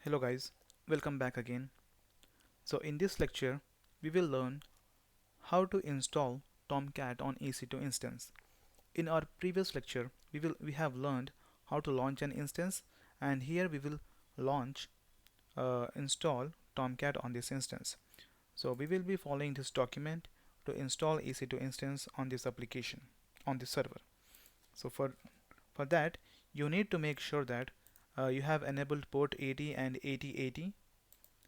Hello guys, welcome back again. So in this lecture, we will learn how to install Tomcat on EC2 instance. In our previous lecture, we have learned how to launch an instance, and here we will launch install Tomcat on this instance. So we will be following this document to install EC2 instance on this application on this server. So for that, you need to make sure that you have enabled port 80 and 8080.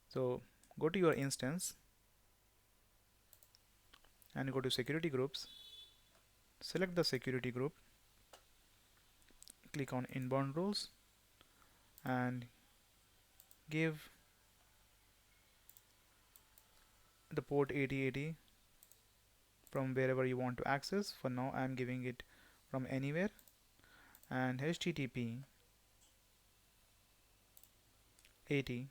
So go to your instance and go to security groups, select the security group, click on inbound rules and give the port 8080 from wherever you want to access. For now I am giving it from anywhere, and HTTP 80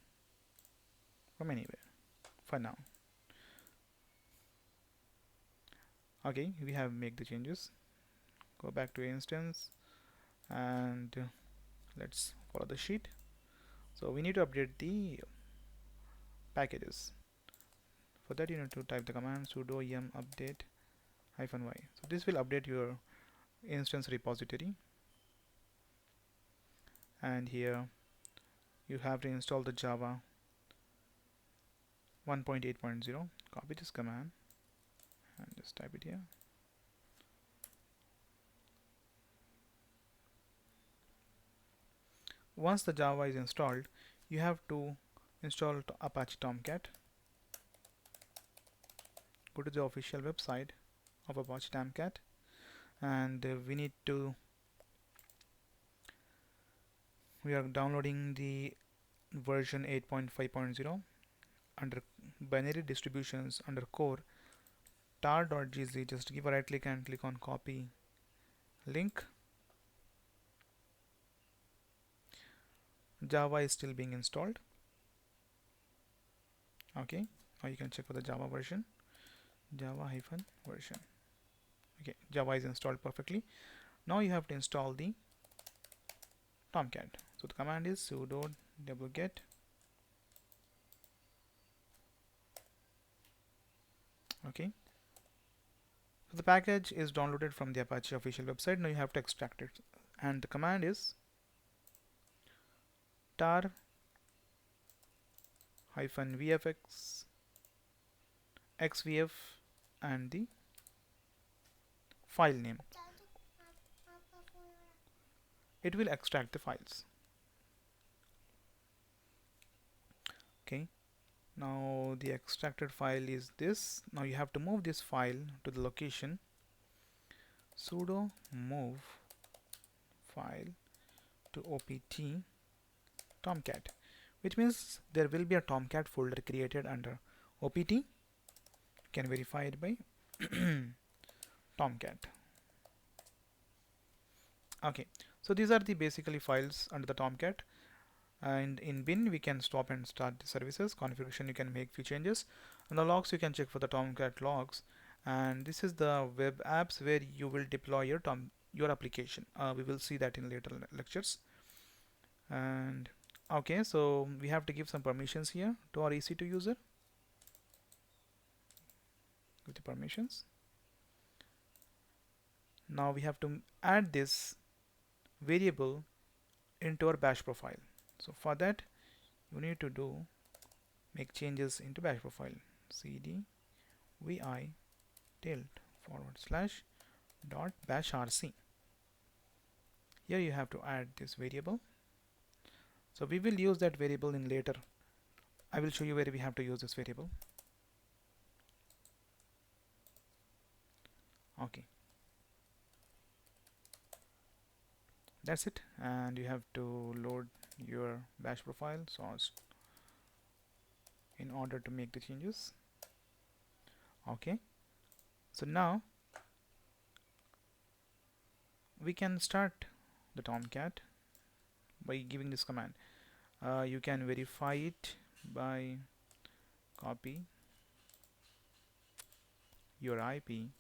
from anywhere for now. Okay, we have made the changes. Go back to instance and let's follow the sheet. So we need to update the packages. For that you need to type the command sudo yum update -y. So this will update your instance repository, and here you have to install the Java 1.8.0. Copy this command and just type it here. Once the Java is installed, you have to install Apache Tomcat. Go to the official website of Apache Tomcat, and we are downloading the version 8.5.0 under binary distributions under core tar.gz. Just give a right click and click on copy link. Java is still being installed. Okay, now you can check for the Java version, Java-version. Okay, Java is installed perfectly. Now you have to install the Tomcat. So the command is sudo wget okay. So the package is downloaded from the Apache official website. Now you have to extract it, and the command is tar -vfx xvf and the file name. It will extract the files. Okay, now the extracted file is this. Now you have to move this file to the location sudo move file to opt tomcat, which means there will be a tomcat folder created under opt. You can verify it by tomcat. Okay, so these are the basically files under the tomcat, and in bin we can stop and start the services. Configuration, you can make few changes, and the logs you can check for the tomcat logs, and this is the web apps where you will deploy your application. We will see that in later lectures. And okay, so we have to give some permissions here to our EC2 user. With the permissions, now we have to add this variable into our bash profile. So for that you need to make changes into bash profile. cd vi /.bashrc. Here you have to add this variable. So we will use that variable in later. I will show you where we have to use this variable. Okay, that's it, and you have to load your bash profile in order to make the changes. Okay, so now we can start the Tomcat by giving this command. You can verify it by copy your IP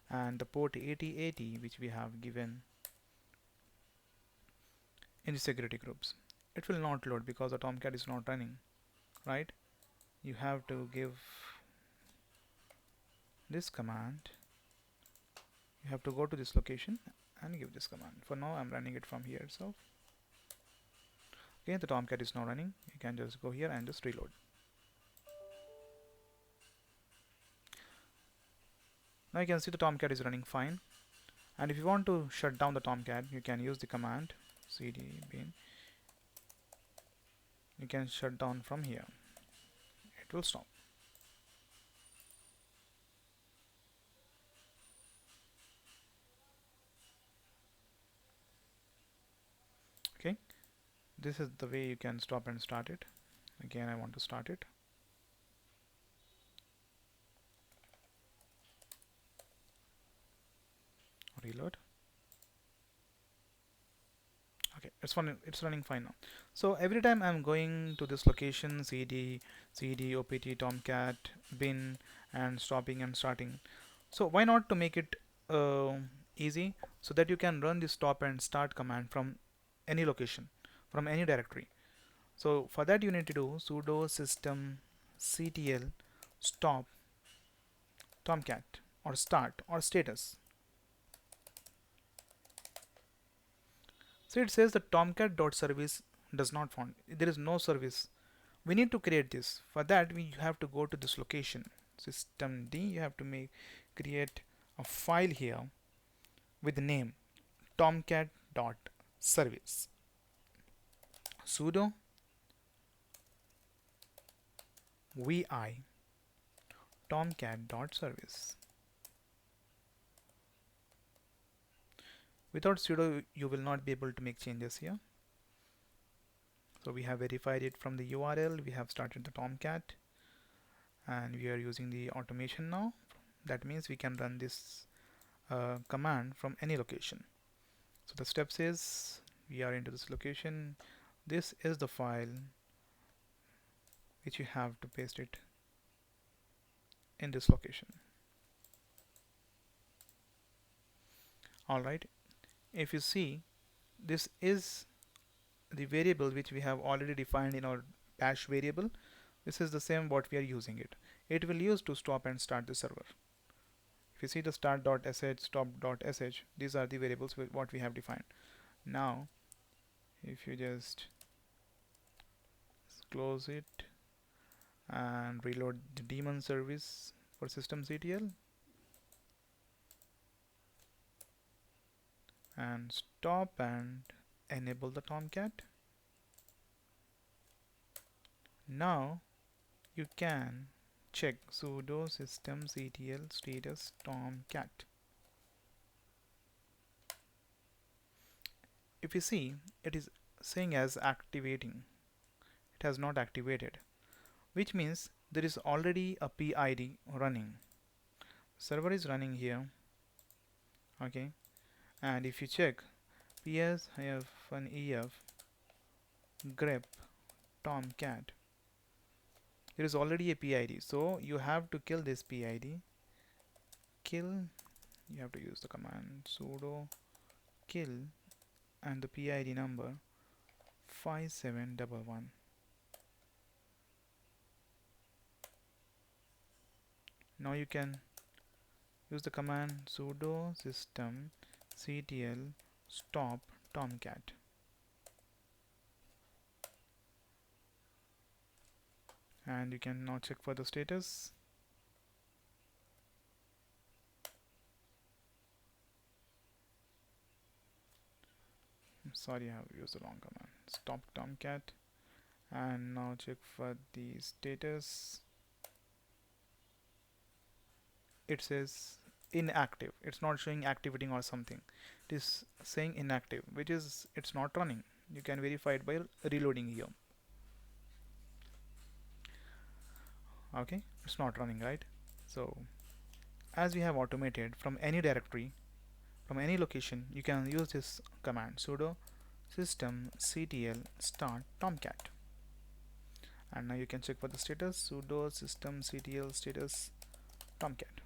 and the port 8080 which we have given in the security groups. it will not load because the Tomcat is not running, right? You have to give this command. You have to go to this location and give this command. For now I'm running it from here itself. Okay, the Tomcat is now running. You can just go here and just reload. Now you can see the Tomcat is running fine. And if you want to shut down the Tomcat, you can use the command cd bin. You can shut down from here. It will stop. Okay, this is the way you can stop and start it. Again, I want to start it. Reload. Okay, it's running fine now. So every time I'm going to this location cd opt tomcat bin and stopping and starting. So why not to make it easy, so that you can run the stop and start command from any location, from any directory. So for that you need to do sudo systemctl stop tomcat or start or status. So it says the tomcat.service does not found. There is no service. We need to create this. For that we have to go to this location systemd. You have to create a file here with the name tomcat.service. Sudo vi tomcat.service. Without sudo you will not be able to make changes here. So we have verified it from the URL. We have started the Tomcat and we are using the automation now. That means we can run this command from any location. So the steps is we are into this location. This is the file which you have to paste it in this location. Alright, if you see, this is the variable which we have already defined in our bash variable. This is the same what we are using it. It will use to stop and start the server. If you see the start.sh, stop.sh, these are the variables with what we have defined. Now if you just close it and reload the daemon service for systemctl and stop and enable the Tomcat. Now you can check sudo systemctl status tomcat. If you see, it is saying as activating. It has not activated, which means there is already a PID running. Server is running here. Okay, and if you check ps-ef grep tomcat, there is already a PID. So you have to kill this PID. Kill, you have to use the command sudo kill and the PID number 5711. Now you can use the command sudo systemctl stop tomcat. And you can now check for the status. I'm sorry, I have used the wrong command. Stop tomcat. And now check for the status. It says inactive. It's not showing activating or something. It is saying inactive, which is it's not running. You can verify it by reloading here. Okay, it's not running, right? So as we have automated from any directory, from any location, you can use this command sudo systemctl start tomcat. And now you can check for the status sudo systemctl status tomcat.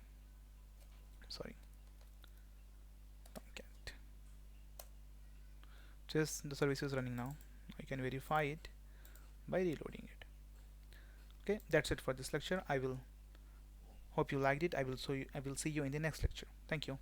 Sorry, tomcat. Just the service is running now. you can verify it by reloading it. Okay, that's it for this lecture. I will hope you liked it. I will see you in the next lecture. Thank you.